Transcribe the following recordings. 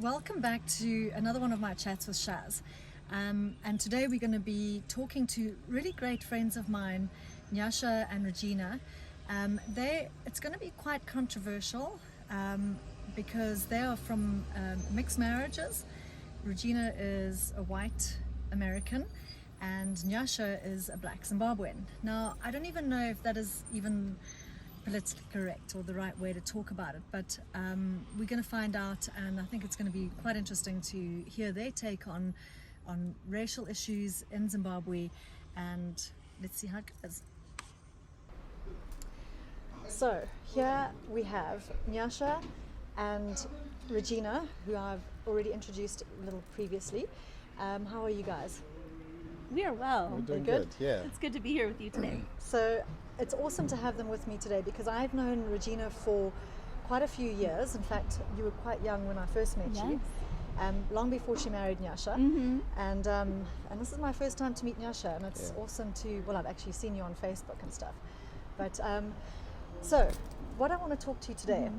welcome back to another one of my chats with Shaz. And today we're going to be talking to really great friends of mine, Nyasha and Regina. It's going to be quite controversial because they are from mixed marriages. Regina is a white American and Nyasha is a black Zimbabwean. Now, I don't even know if that is even politically correct or the right way to talk about it, but we're going to find out, and I think it's going to be quite interesting to hear their take on racial issues in Zimbabwe, and let's see how it goes. So here we have Nyasha and Regina, who I've already introduced a little previously. How are you guys? We are well. We're doing good, yeah. It's good to be here with you today. So it's awesome to have them with me today because I've known Regina for quite a few years. In fact, you were quite young when I first met you, long before she married Nyasha. Mm-hmm. And this is my first time to meet Nyasha, and it's awesome to, well, I've actually seen you on Facebook and stuff. But so what I want to talk to you today,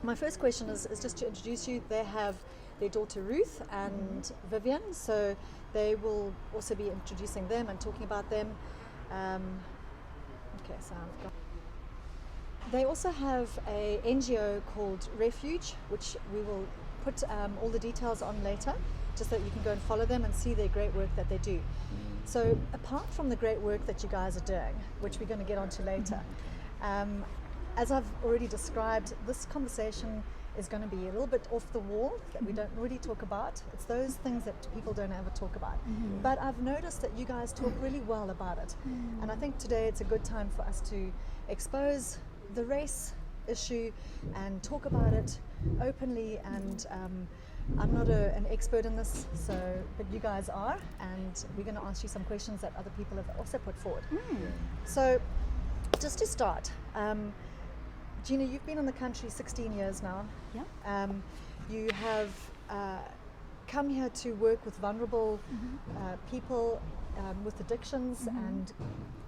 my first question is just to introduce you. They have their daughter Ruth and Vivian, so they will also be introducing them and talking about them. Okay, so I've got. They also have a NGO called Refuge, which we will put all the details on later, just so that you can go and follow them and see their great work that they do. So apart from the great work that you guys are doing, which we're going to get onto later, as I've already described, this conversation is going to be a little bit off the wall, that we don't really talk about. It's those things that people don't ever talk about. But I've noticed that you guys talk really well about it. And I think today it's a good time for us to expose the race issue and talk about it openly. And I'm not an expert in this, but you guys are, and we're going to ask you some questions that other people have also put forward. So just to start, Gina, you've been in the country 16 years now. Yeah. You have come here to work with vulnerable people with addictions and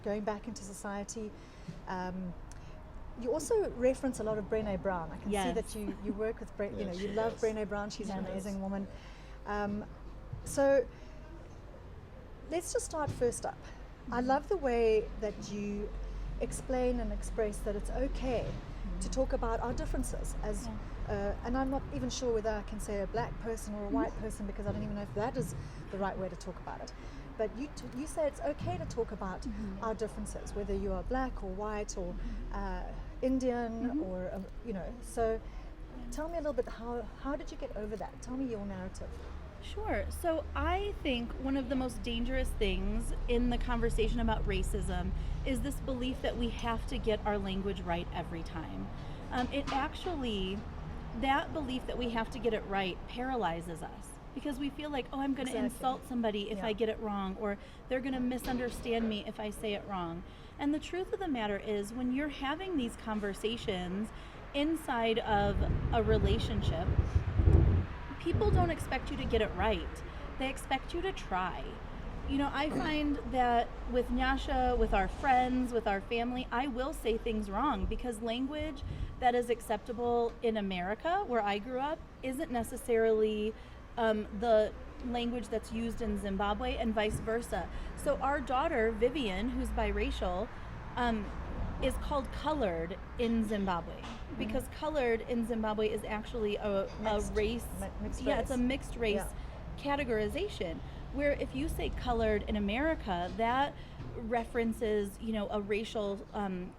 going back into society. You also reference a lot of Brené Brown. I can see that you work with Brené. You love Brené Brown. She's an amazing woman. So let's just start first up. I love the way that you explain and express that it's okay to talk about our differences as and I'm not even sure whether I can say a black person or a white person, because I don't even know if that is the right way to talk about it. But you say it's okay to talk about our differences, whether you are black or white or Indian or so tell me a little bit, how did you get over that? Tell me your narrative. Sure. So I think one of the most dangerous things in the conversation about racism is this belief that we have to get our language right every time. That belief that we have to get it right paralyzes us, because we feel like, I'm going to insult somebody if I get it wrong, or they're going to misunderstand me if I say it wrong. And the truth of the matter is, when you're having these conversations inside of a relationship, people don't expect you to get it right. They expect you to try. I find that with Nyasha, with our friends, with our family, I will say things wrong, because language that is acceptable in America, where I grew up, isn't necessarily the language that's used in Zimbabwe, and vice versa. So our daughter, Vivian, who's biracial, is called colored in Zimbabwe, because colored in Zimbabwe is actually a race. Mixed race. It's a mixed race categorization, where if you say colored in America, that references, a racial,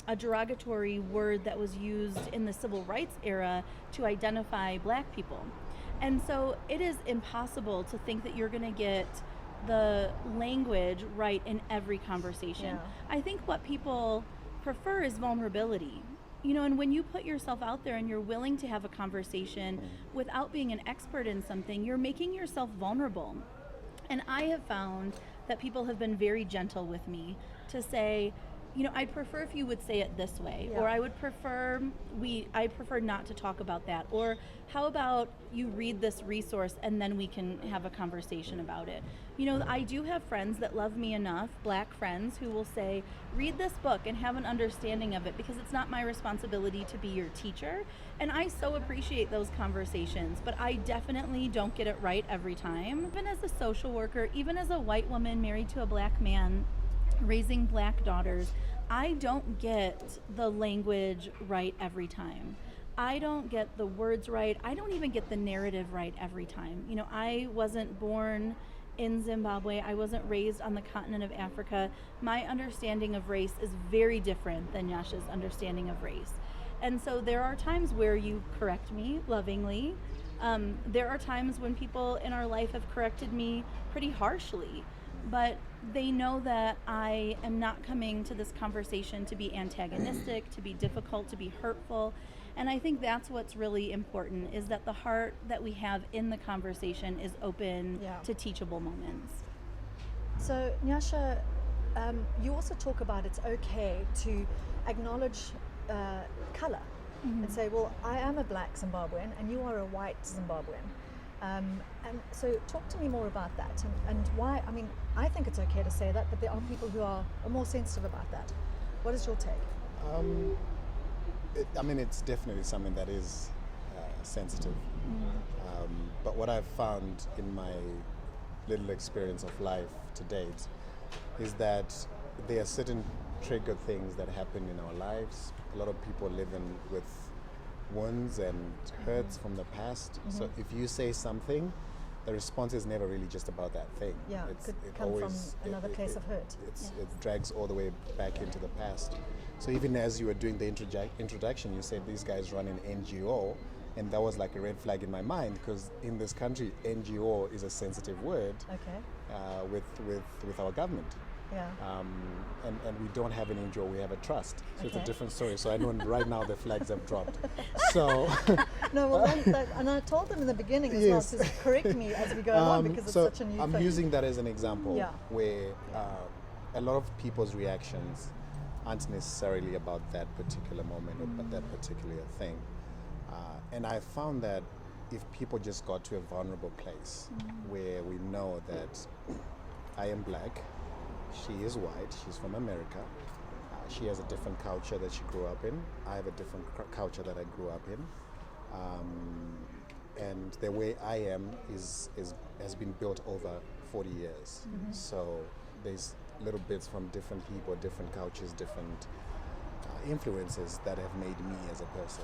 a derogatory word that was used in the civil rights era to identify black people. And so it is impossible to think that you're going to get the language right in every conversation. I think what people prefer is vulnerability. And when you put yourself out there and you're willing to have a conversation without being an expert in something, you're making yourself vulnerable. And I have found that people have been very gentle with me to say, I'd prefer if you would say it this way, Yeah. or I prefer not to talk about that, or how about you read this resource and then we can have a conversation about it. I do have friends that love me enough, Black friends, who will say, read this book and have an understanding of it, because it's not my responsibility to be your teacher. And I so appreciate those conversations, but I definitely don't get it right every time. Even as a social worker, even as a white woman married to a Black man, raising Black daughters, I don't get the language right every time. I don't get the words right. I don't even get the narrative right every time. I wasn't born in Zimbabwe. I wasn't raised on the continent of Africa. My understanding of race is very different than Nyasha's understanding of race. And so there are times where you correct me lovingly. There are times when people in our life have corrected me pretty harshly, but they know that I am not coming to this conversation to be antagonistic, to be difficult, to be hurtful. And I think that's what's really important, is that the heart that we have in the conversation is open to teachable moments. So, Nyasha, you also talk about it's okay to acknowledge color and say, well, I am a Black Zimbabwean and you are a white Zimbabwean. And so talk to me more about that and why. I mean, I think it's okay to say that, but there are people who are more sensitive about that. What is your take? It's definitely something that is sensitive. But what I've found in my little experience of life to date is that there are certain trigger things that happen in our lives. A lot of people live with wounds and hurts from the past. So if you say something, the response is never really just about that thing. Yeah, it could come from another place of hurt. It drags all the way back into the past. So even as you were doing the introduction, you said these guys run an NGO, and that was like a red flag in my mind, because in this country, NGO is a sensitive word with our government. Yeah. And we don't have an NGO, we have a trust. So it's a different story. So I know right now the flags have dropped. So no, well, and I told them in the beginning as well to correct me as we go along, because it's such a new I'm thing. using that as an example where a lot of people's reactions aren't necessarily about that particular moment or about that particular thing. And I found that if people just got to a vulnerable place where we know that I am Black, she is white, she's from America, she has a different culture that she grew up in, I have a different culture that I grew up in, and the way I am has been built over 40 years. So there's little bits from different people, different cultures, different influences that have made me as a person.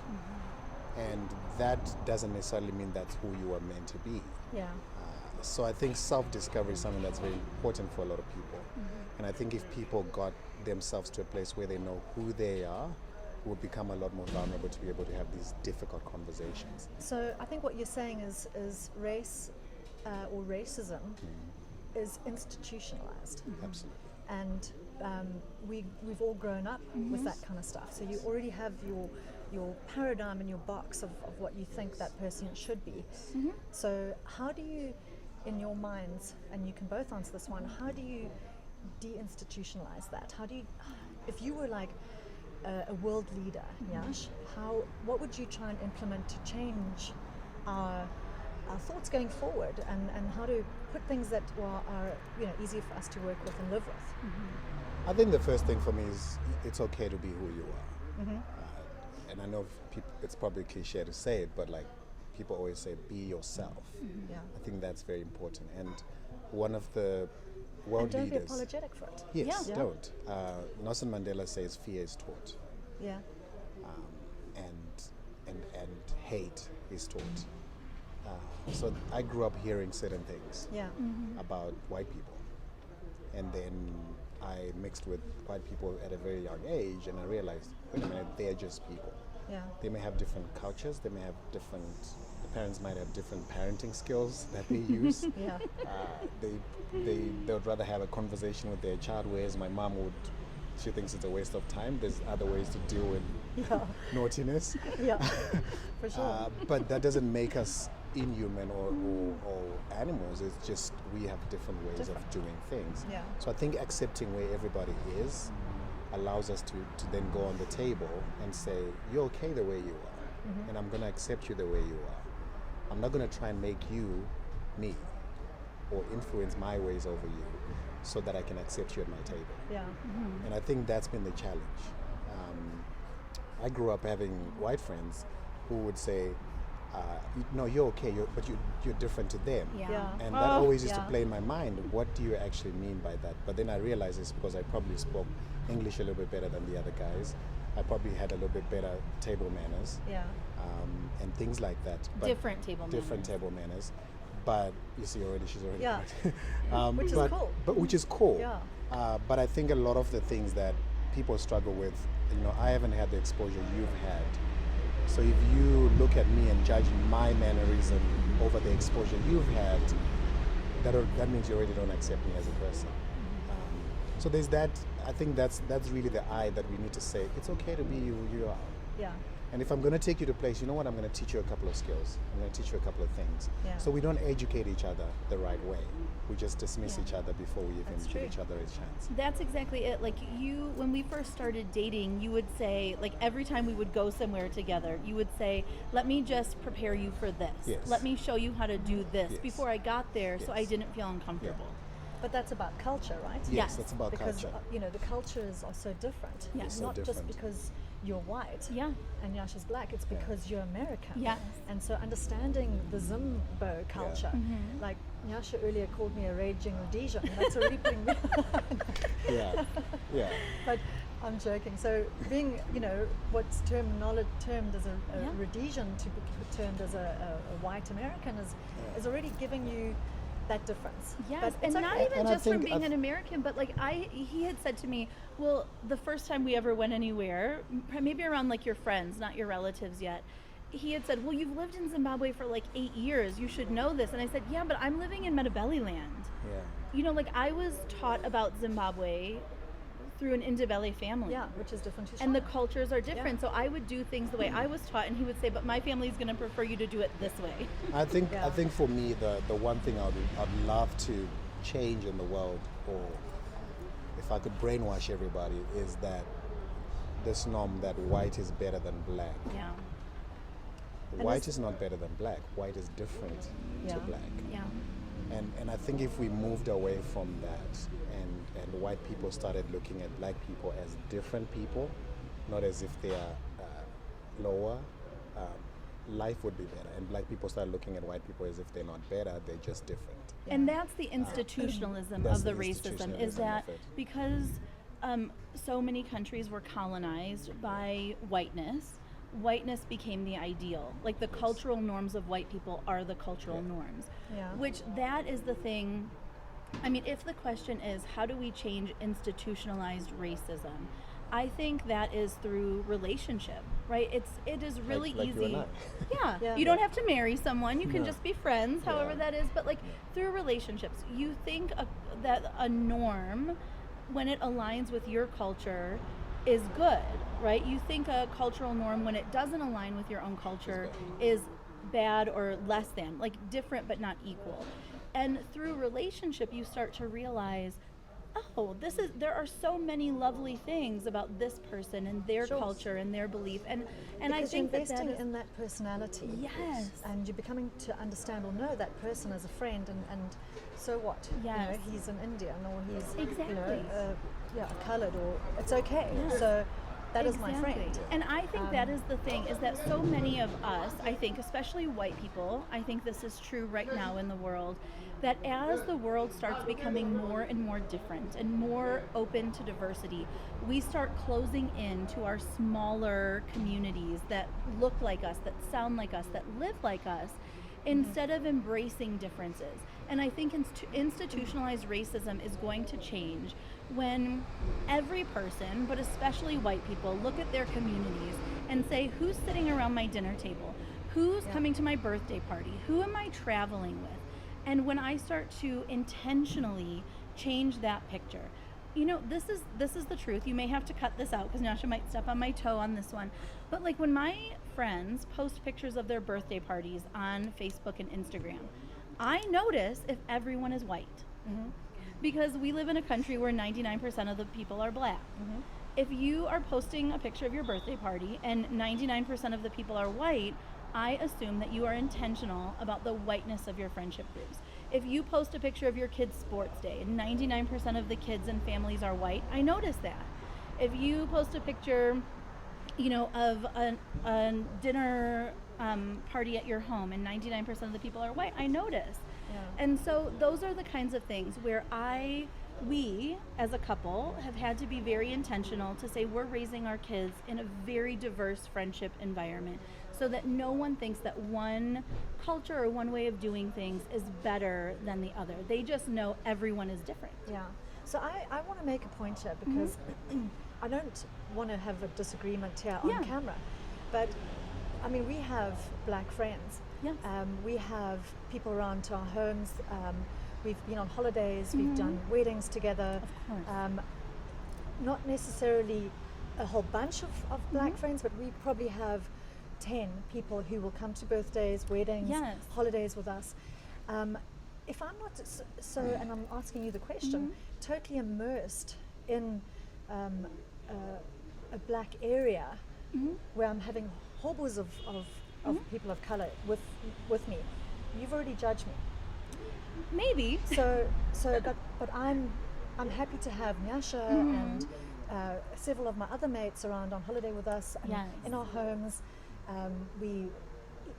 And that doesn't necessarily mean that's who you are meant to be. Yeah. So I think self-discovery is something that's very important for a lot of people. And I think if people got themselves to a place where they know who they are, will become a lot more vulnerable to be able to have these difficult conversations. So I think what you're saying is race or racism is institutionalized. Absolutely. And we've all grown up with that kind of stuff. So you already have your paradigm and your box of what you think that person should be. So how do you, in your minds, and you can both answer this one, how do you deinstitutionalize that? How do you, if you were like a world leader, Nyash, what would you try and implement to change our thoughts going forward, and how to put things that are easier for us to work with and live with? I think the first thing for me is it's okay to be who you are. And I know it's probably cliche to say it, but like people always say, be yourself. Yeah. I think that's very important. And one of the world and don't leaders. be apologetic for it. Yes, don't. Nelson Mandela says fear is taught. Yeah. And hate is taught. So I grew up hearing certain things about white people, and then I mixed with white people at a very young age, and I realized, wait a minute, they're just people. Yeah. They may have different cultures, they may have different, the parents might have different parenting skills that they use. Yeah. They would rather have a conversation with their child, whereas my mom she thinks it's a waste of time. There's other ways to deal with naughtiness. Yeah, for sure. But that doesn't make us inhuman or animals. It's just we have different ways of doing things. Yeah. So I think accepting where everybody is allows us to then go on the table and say, you're okay the way you are, and I'm going to accept you the way you are. I'm not going to try and make you me or influence my ways over you so that I can accept you at my table. Yeah. And I think that's been the challenge. I grew up having white friends who would say, no, you're okay, but you're different to them. Yeah. And that always used to play in my mind, what do you actually mean by that? But then I realized it's because I probably spoke English a little bit better than the other guys. I probably had a little bit better table manners. Yeah. And things like that. But Different table manners. But you see already, she's already right. Which is cool. But which is cool. Yeah. But I think a lot of the things that people struggle with, I haven't had the exposure you've had. So if you look at me and judge my mannerism over the exposure you've had, that means you already don't accept me as a person. So there's that. I think that's really the eye that we need to say, it's okay to be who you are. Yeah. And if I'm going to take you to a place, you know what, I'm going to teach you a couple of skills. I'm going to teach you a couple of things. Yeah. So we don't educate each other the right way. We just dismiss each other before we even That's give true. each other a chance. That's exactly it. Like when we first started dating, you would say, like every time we would go somewhere together, you would say, let me just prepare you for this. Yes. Let me show you how to do this Yes. before I got there so I Yes. didn't feel uncomfortable. But that's about culture, right? Yes. That's about Because culture. the cultures are so different. Yeah. It's So not just different. because you're white Yeah. and Nyasha's black, it's because you're American. Yes. And so understanding the Zimbabwe culture, like Nyasha earlier called me a raging Rhodesia, and that's already putting me Yeah. Yeah. But I'm joking. So being, what's termed as a Yeah. Rhodesian to be termed as a white American is already giving you that difference. Yes, But and it's not okay. even And I just from think being an American, but like he had said to me, well, the first time we ever went anywhere, maybe around like your friends, not your relatives yet, he had said, well, you've lived in Zimbabwe for like 8 years, you should know this. And I said, yeah, but I'm living in Metabelli land. Yeah. Like I was taught about Zimbabwe through an Indabele family. Yeah, which is different to And the Shona. cultures are different. Yeah. So I would do things the way I was taught, and he would say, but my family's going to prefer you to do it this way. I think Yeah. for me the one thing I'd love to change in the world, or if I could brainwash everybody, is that this norm that white is better than black. Yeah. White is not better than black. White is different to Yeah. black. Yeah. And I think if we moved away from that and white people started looking at black people as different people, not as if they are lower, life would be better. And black people start looking at white people as if they're not better, they're just different. And that's the institutionalism That's of the the racism, is institutionalism that of it. because so many countries were colonized by whiteness became the ideal. Like the cultural norms of white people are the cultural norms. Yeah. Which that is the thing. I mean, if the question is, how do we change institutionalized racism? I think that is through relationship, right? It is really like you and easy. I. Yeah. Yeah. You don't have to marry someone. You can No. just be friends, however Yeah. that is. But like through relationships, you think that a norm, when it aligns with your culture, is good, right? You think a cultural norm, when it doesn't align with your own culture, is bad or less than, like different but not equal. And through relationship, you start to realize, oh, there are so many lovely things about this person and their Sure. culture and their belief. And Because I think you're that investing is, in that personality. Yes. And you're becoming to understand or know that person as a friend, and so what? Yes. He's an Indian, or he's Exactly. coloured, or it's okay. Yeah. So that is my Exactly. friend. And I think that is the thing, is that so many of us, I think, especially white people, I think this is true right now in the world, that as the world starts becoming more and more different and more open to diversity, we start closing in to our smaller communities that look like us, that sound like us, that live like us, instead of embracing differences. And I think institutionalized racism is going to change when every person, but especially white people, look at their communities and say, who's sitting around my dinner table? Who's coming to my birthday party? Who am I traveling with? And when I start to intentionally change that picture, this is the truth. You may have to cut this out because Nyasha might step on my toe on this one. But like when my friends post pictures of their birthday parties on Facebook and Instagram, I notice if everyone is white. Because we live in a country where 99% of the people are black. if you are posting a picture of your birthday party and 99% of the people are white, I assume that you are intentional about the whiteness of your friendship groups. If you post a picture of your kids' sports day and 99% of the kids and families are white, I notice that. If you post a picture, of a dinner party at your home and 99% of the people are white, I notice. Yeah. And so those are the kinds of things where we as a couple have had to be very intentional to say we're raising our kids in a very diverse friendship environment so that no one thinks that one culture or one way of doing things is better than the other. They just know everyone is different. Yeah. So I want to make a point here because I don't want to have a disagreement here on camera, but I mean, we have black friends. Yes. We have people around to our homes. We've been on holidays. We've done weddings together. Of course. Not necessarily a whole bunch of black friends, but we probably have 10 people who will come to birthdays, weddings, holidays with us. If I'm not so, and I'm asking you the question, totally immersed in a black area where I'm having hordes of people of color with me, you've already judged me. Maybe. But I'm happy to have Nyasha and several of my other mates around on holiday with us and in our homes.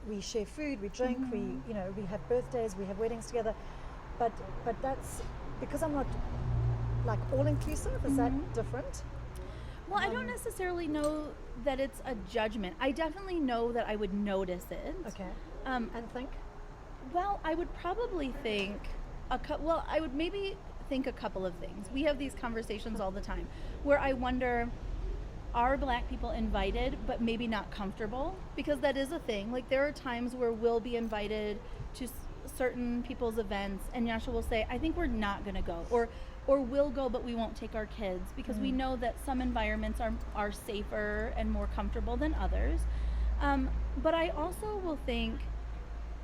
We share food, we drink, we have birthdays, we have weddings together. But that's because I'm not like all inclusive. Is that different? Well, I don't necessarily know that it's a judgment. I definitely know that I would notice it. Okay. And think? Well, I would probably think I would maybe think a couple of things. We have these conversations all the time where I wonder, are black people invited but maybe not comfortable? Because that is a thing. Like there are times where we'll be invited to certain people's events and Nyasha will say, I think we're not going to go, or we'll go but we won't take our kids because we know that some environments are safer and more comfortable than others. But I also will think,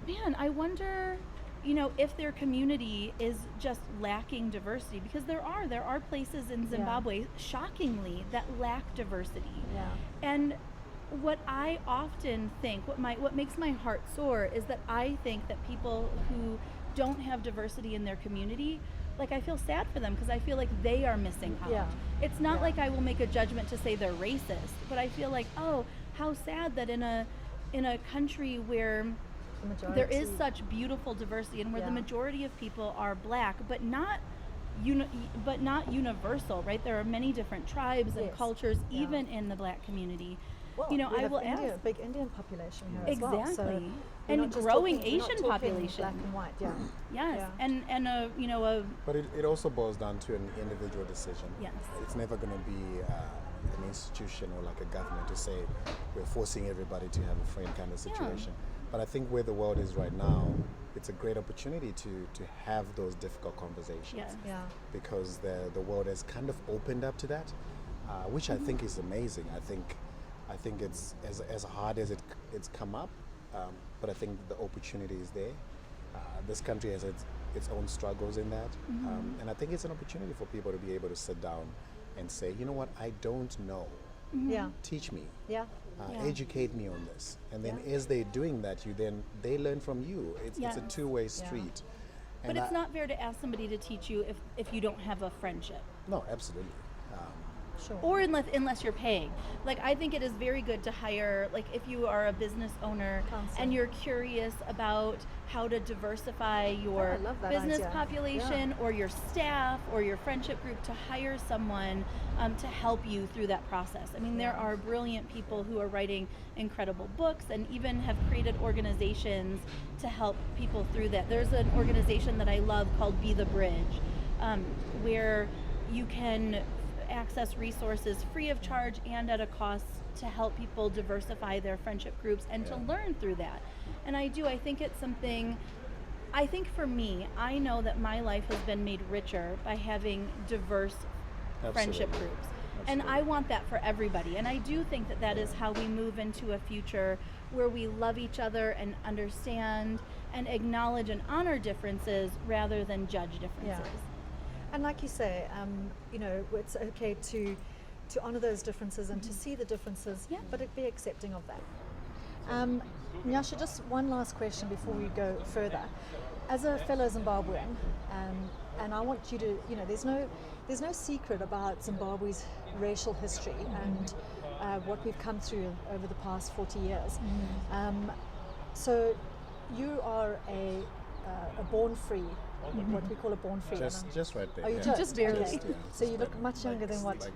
man, I wonder, if their community is just lacking diversity, because there are places in Zimbabwe, shockingly, that lack diversity. Yeah. And what I often think, what makes my heart soar is that I think that people who don't have diversity in their community, like I feel sad for them because I feel like they are missing out. Yeah. It's not like I will make a judgment to say they're racist, but I feel like, oh, how sad that in a country where there is such beautiful diversity and where the majority of people are black, but not universal, right? There are many different tribes and cultures, even in the black community. Well, I will ask. A big Indian population here exactly. as well. So and growing Asian population. Black and white, Yes, and But it also boils down to an individual decision. Yes. It's never going to be an institution or like a government to say we're forcing everybody to have a friend kind of situation. But I think where the world is right now, it's a great opportunity to have those difficult conversations. Yes. Yeah. Because the world has kind of opened up to that, which I think is amazing. I think it's as hard as it's come up, but I think the opportunity is there. This country has its own struggles in that, and I think it's an opportunity for people to be able to sit down and say, you know what, I don't know. Yeah. Teach me. Yeah. Educate me on this, and then as they're doing that, they learn from you. It's a two-way street. But it's not fair to ask somebody to teach you if you don't have a friendship. No, absolutely. Sure. Or unless you're paying. Like I think it is very good to hire, like if you are a business owner and you're curious about how to diversify your business population or your staff or your friendship group, to hire someone to help you through that process. I mean, there are brilliant people who are writing incredible books and even have created organizations to help people through that. There's an organization that I love called Be the Bridge, where you can access resources free of charge and at a cost to help people diversify their friendship groups and to learn through that. And I think it's something, I think for me, I know that my life has been made richer by having diverse friendship groups. And I want that for everybody. And I do think that is how we move into a future where we love each other and understand and acknowledge and honor differences rather than judge differences. And like you say, it's okay to to honor those differences and to see the differences, but be accepting of that. Nyasha, just one last question before we go further. As a fellow Zimbabwean, and I want you to, there's no secret about Zimbabwe's racial history and what we've come through over the past 40 years. So you are a born free, what we call a born free. Just right there. Oh, you just barely. Okay. So you look much younger than what? Like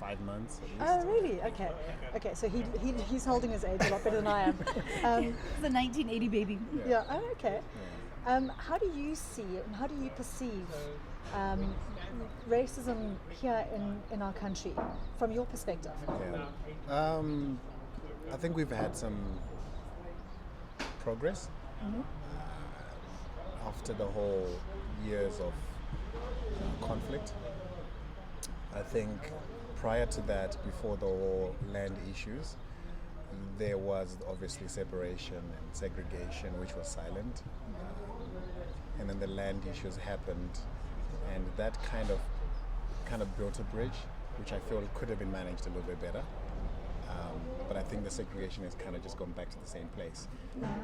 5 months at least. Oh, really? Okay. So he's holding his age a lot better than I am. He's a 1980 baby. Yeah. Oh, okay. How do you see it, and how do you perceive racism here in our country, from your perspective? Yeah. I think we've had some progress after the whole years of conflict. I think prior to that, before the whole land issues, there was obviously separation and segregation, which was silent. And then the land issues happened, and that kind of built a bridge, which I feel could have been managed a little bit better. But I think the segregation has kind of just gone back to the same place,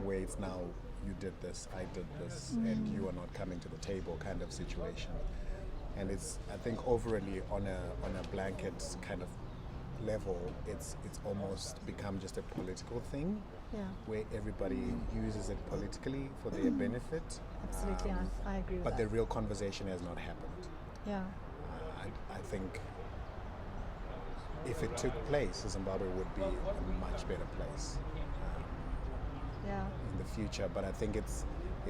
where it's now you did this, I did this, and you are not coming to the table kind of situation. And it's, I think, overly on a blanket kind of level, it's almost become just a political thing, where everybody uses it politically for their benefit. Absolutely, I agree with that. But the real conversation has not happened. Yeah. I think if it took place, Zimbabwe would be a much better place in the future. But I think it's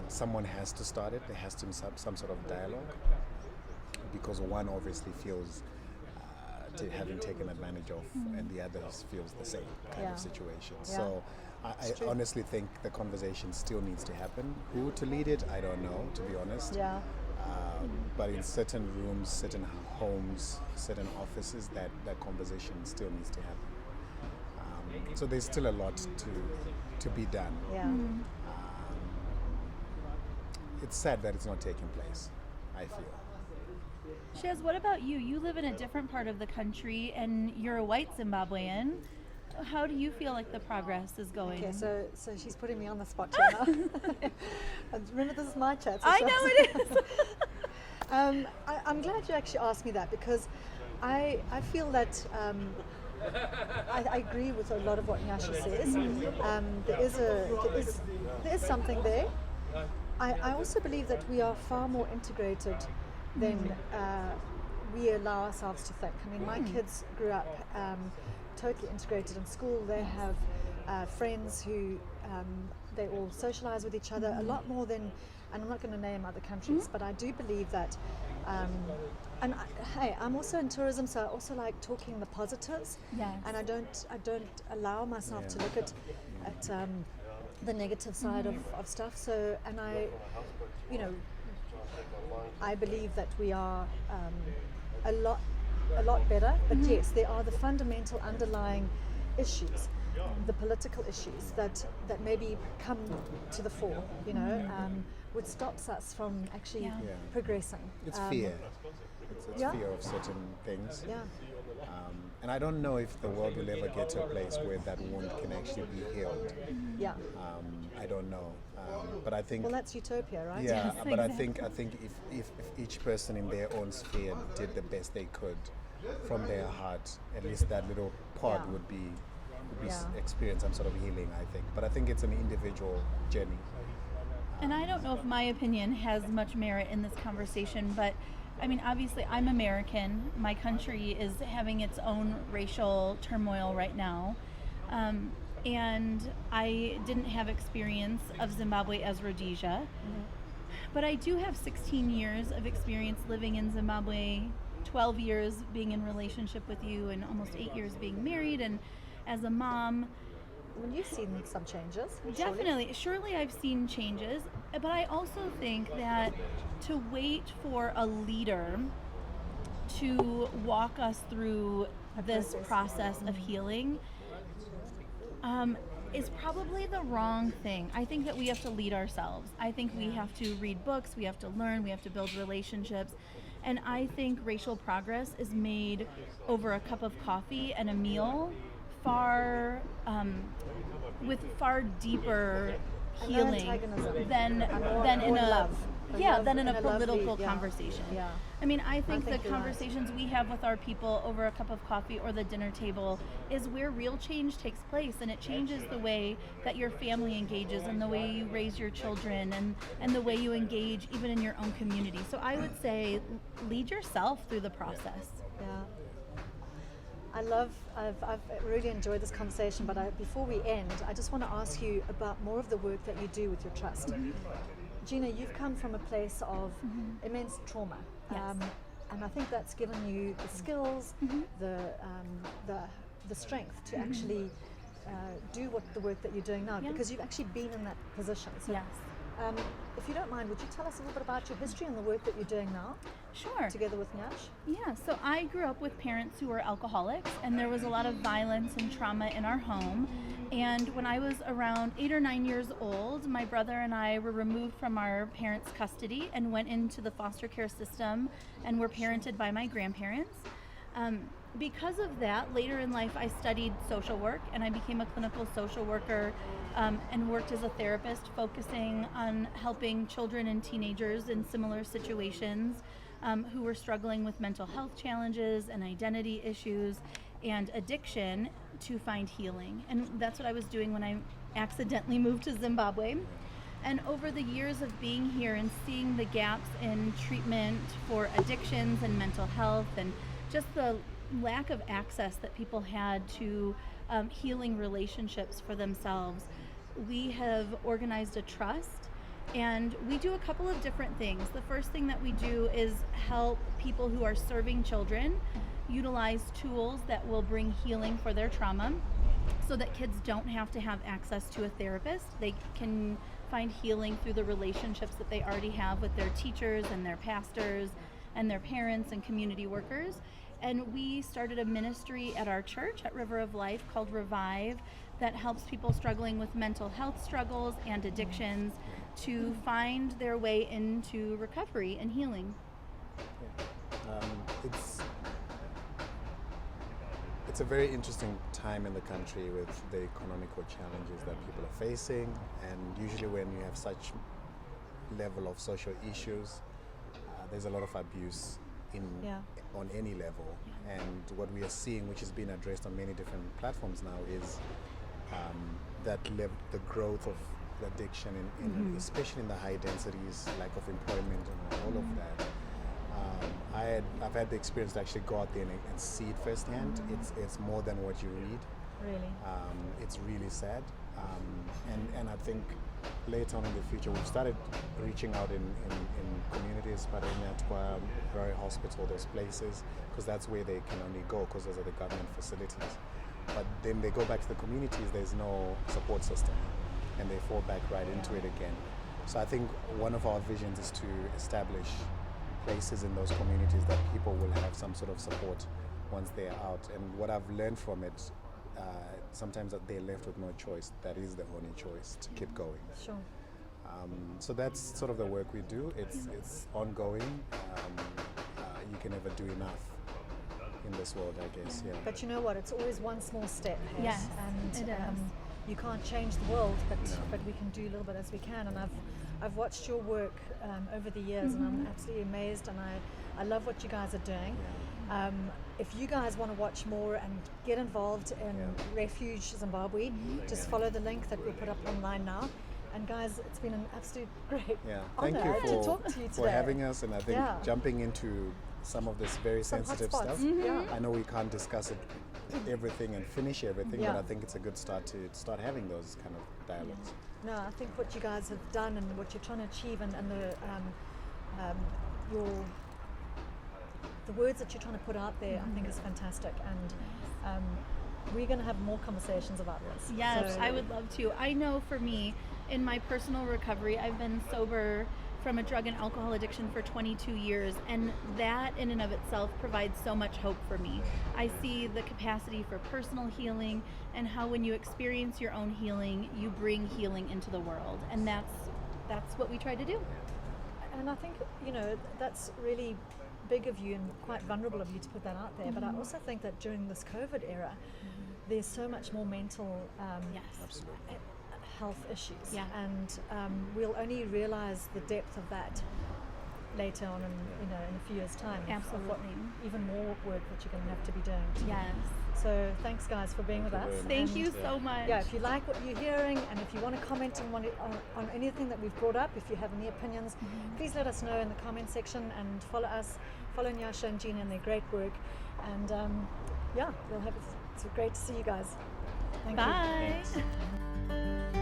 someone has to start it. There has to be some sort of dialogue, because one obviously feels having taken advantage of, and the others feels the same kind of situation. Yeah. So I honestly think the conversation still needs to happen. Who to lead it, I don't know, to be honest. Yeah. But in certain rooms, certain homes, certain offices, that conversation still needs to happen. So there's still a lot to be done. Yeah. It's sad that it's not taking place, I feel. Shaz, what about you? You live in a different part of the country, and you're a white Zimbabwean. How do you feel like the progress is going? Okay, so she's putting me on the spot here now. Remember, this is my chat. So I know it is. I'm glad you actually asked me that, because I feel that I agree with a lot of what Nyasha says. There is something there. I also believe that we are far more integrated than we allow ourselves to think. I mean, my kids grew up totally integrated in school. They have friends who they all socialize with each other a lot more than, and I'm not going to name other countries, but I do believe that, I'm also in tourism, so I also like talking the positives. Yes. And I don't allow myself to look at the negative side of stuff. So, and I believe that we are a lot better, but yes, there are the fundamental underlying issues, the political issues that maybe come to the fore, which stops us from actually progressing. It's fear. It's fear of certain things. Yeah. And I don't know if the world will ever get to a place where that wound can actually be healed. Yeah. I don't know. But I think... Well, that's utopia, right? Yeah, Yes, but exactly. I think if each person in their own sphere did the best they could from their heart, at least that little pod would be experience some sort of healing, I think. But I think it's an individual journey. And I don't know if my opinion has much merit in this conversation, but I mean, obviously I'm American. My country is having its own racial turmoil right now. And I didn't have experience of Zimbabwe as Rhodesia, but I do have 16 years of experience living in Zimbabwe, 12 years being in relationship with you, and almost 8 years being married, and as a mom. Well, you've seen some changes. Definitely. Surely I've seen changes, but I also think that to wait for a leader to walk us through this process of healing is probably the wrong thing. I think that we have to lead ourselves. I think we have to read books, we have to learn, we have to build relationships, And I think racial progress is made over a cup of coffee and a meal, far with far deeper healing than in a than in a political conversation. Yeah. I mean, I think the you're conversations we have with our people over a cup of coffee or the dinner table is where real change takes place, and it changes the way that your family engages and the way you raise your children and the way you engage even in your own community. So I would say lead yourself through the process. Yeah. I've really enjoyed this conversation, but before we end, I just want to ask you about more of the work that you do with your trust. Gina, you've come from a place of immense trauma, Yes. and I think that's given you the skills, the strength to actually do the work that you're doing now, because you've actually been in that position. So, Yes. if you don't mind, would you tell us a little bit about your history and the work that you're doing now, Sure. together with Nyash? Yeah, so I grew up with parents who were alcoholics, and there was a lot of violence and trauma in our home. And when I was around 8 or 9 years old, my brother and I were removed from our parents' custody and went into the foster care system and were parented by my grandparents. Because of that, later in life, I studied social work, and I became a clinical social worker and worked as a therapist, focusing on helping children and teenagers in similar situations who were struggling with mental health challenges and identity issues and addiction to find healing. And that's what I was doing when I accidentally moved to Zimbabwe. And over the years of being here and seeing the gaps in treatment for addictions and mental health, and just the lack of access that people had to healing relationships for themselves, we have organized a trust, and we do a couple of different things. The first thing that we do is help people who are serving children utilize tools that will bring healing for their trauma, so that kids don't have to have access to a therapist. They can find healing through the relationships that they already have with their teachers and their pastors and their parents and community workers. And we started a ministry at our church at River of Life called Revive that helps people struggling with mental health struggles and addictions to find their way into recovery and healing. It's a very interesting time in the country with the economical challenges that people are facing, and usually when you have such level of social issues, there's a lot of abuse on any level. And what we are seeing, which is being addressed on many different platforms now, is the growth of addiction, especially in the high densities, lack of employment and all of that. I've had the experience to actually go out there and see it firsthand. It's more than what you read. Really? It's really sad. And I think later on in the future, we've started reaching out in communities, Padanyatwa, Harare Hospital, those places, because that's where they can only go, because those are the government facilities. But then they go back to the communities, there's no support system, and they fall back right into it again. So I think one of our visions is to establish places in those communities that people will have some sort of support once they're out. And what I've learned from it, sometimes that they're left with no choice. That is the only choice, to keep going. Sure. So that's sort of the work we do. It's ongoing. You can never do enough in this world, I guess. Yeah. But you know what? It's always one small step. Yes, and it is. You can't change the world, but we can do a little bit as we can. And I've watched your work over the years, and I'm absolutely amazed. And I love what you guys are doing. If you guys want to watch more and get involved in Refuge Zimbabwe, just follow the link that we'll put up online now. And guys, it's been an absolute great honor to talk to you today. for having us, and I think jumping into some of this very sensitive stuff. I know we can't discuss it everything and finish everything, but I think it's a good start to start having those kind of dialogues. No, I think what you guys have done and what you're trying to achieve, and the words that you're trying to put out there, I think is fantastic. And we're going to have more conversations about this. Yes, So- I would love to. I know for me, in my personal recovery, I've been sober from a drug and alcohol addiction for 22 years, and that in and of itself provides so much hope for me. I see the capacity for personal healing, and how when you experience your own healing, you bring healing into the world, and that's what we try to do. And I think, that's really big of you and quite vulnerable of you to put that out there. But I also think that during this COVID era, there's so much more mental Absolutely. health issues, Yeah. and we'll only realize the depth of that later on in a few years' time. Of what Absolutely. even more work that you're going to have to be doing. Yes. So thanks, guys, for being with us. Thank And you so much. yeah, if you like what you're hearing, and if you want to comment on anything that we've brought up, if you have any opinions, please let us know in the comment section, and follow Nyasha and Gina and their great work. And it's great to see you guys. Thank you. Bye. Thanks.